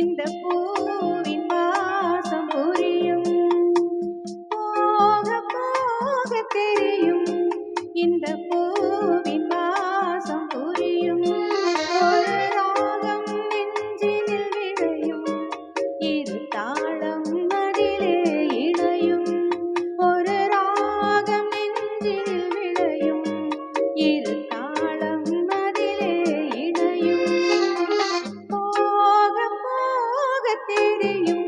இந்த பூவின் வாசம் புரியும். போக போக தெரியும் இந்த பூவின் வாசம் புரியும். ஒரு ராகம் நெஞ்சினில் விளையும், இரு தாளம் அதிலே இணையும். ஒரு ராகம் நெஞ்சினில் விளையும், இரு தாளம் அதிலே இணையும். போக போக தெரியும்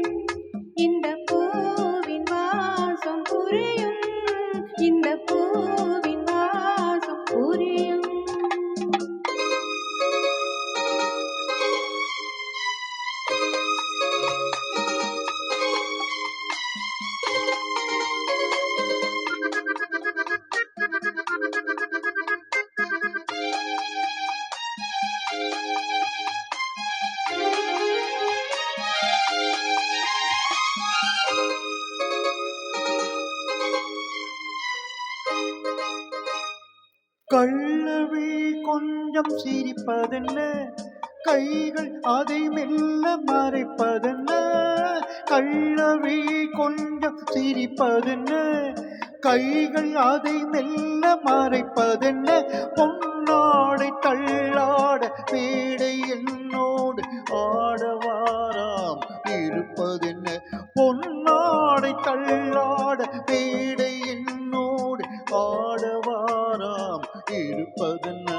இந்த பூவின் வாசம் புரியும். இந்த பூவின் வாசம் புரியும். கள்ளவி கொஞ்சம் சிரிப்பதென்ன, கைகள் அதை மெல்ல மறைப்பதென்ன. கள்ளவி கொஞ்சம் சிரிப்பதென்ன, கைகள் அதை மெல்ல மறைப்பதென்ன. பொன்னாடை தள்ளாட பேடை என்னோடு ஆடவாராம் இருப்பதென்ன. பொன்னாடை தள்ளாட பேடை என்னோடு ஆடவாராம் இருப்பதென்ன.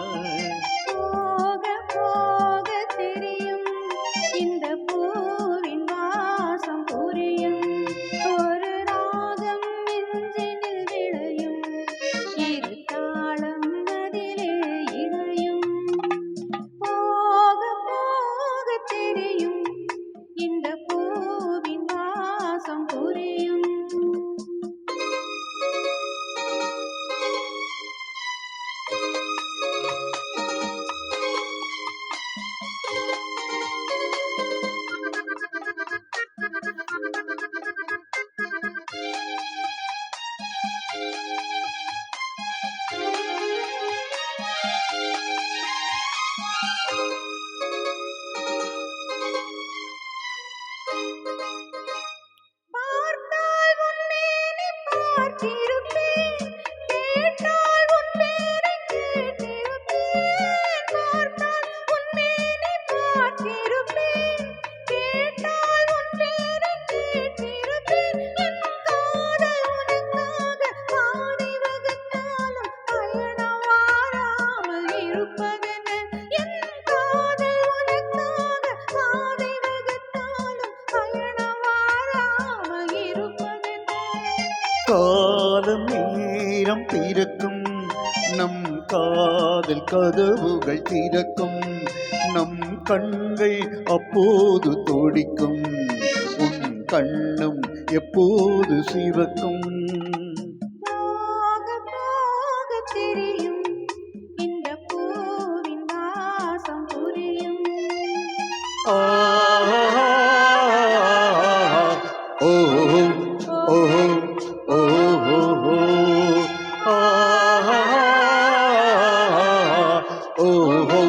போக போக தெரியும் இந்த பூவின் வாசம் புரியும். ஒரு ராகம் நெஞ்சினில் விளையும், இரு தாளம் அதிலே இணையும். போக போக தெரியும் இந்த பூவின் வாசம் புரியும். பார்த்தால் உன் மேனி பார்த்திருப்பேன், கேட்டால் உன் பேரை கேட்டிருப்பேன். பார்த்தால் உன் மேனி பார்த்திருப்பேன், கேட்டால் உன் பேரை கேட்டிருப்பேன். என் காதல் உனக்காக பாதை வகுத்தாலும் பயணம் வாராமல் இருப்பதென்ன. என் காதல் உனக்காக பாதை வகுத்தாலும் பயணம் வாராமல் இருப்பதென்ன. காலம் நேரம் பிறக்கும், நம் காதல் கதவுகள் திறக்கும். நம் கண்கள் அப்போது துடிக்கும், உன் கண்ணும் எப்போது சிவக்கும். போக போக தெரியும் இந்த பூவின் வாசம் புரியும். ஆ ஓ ஓ ஓ ஓ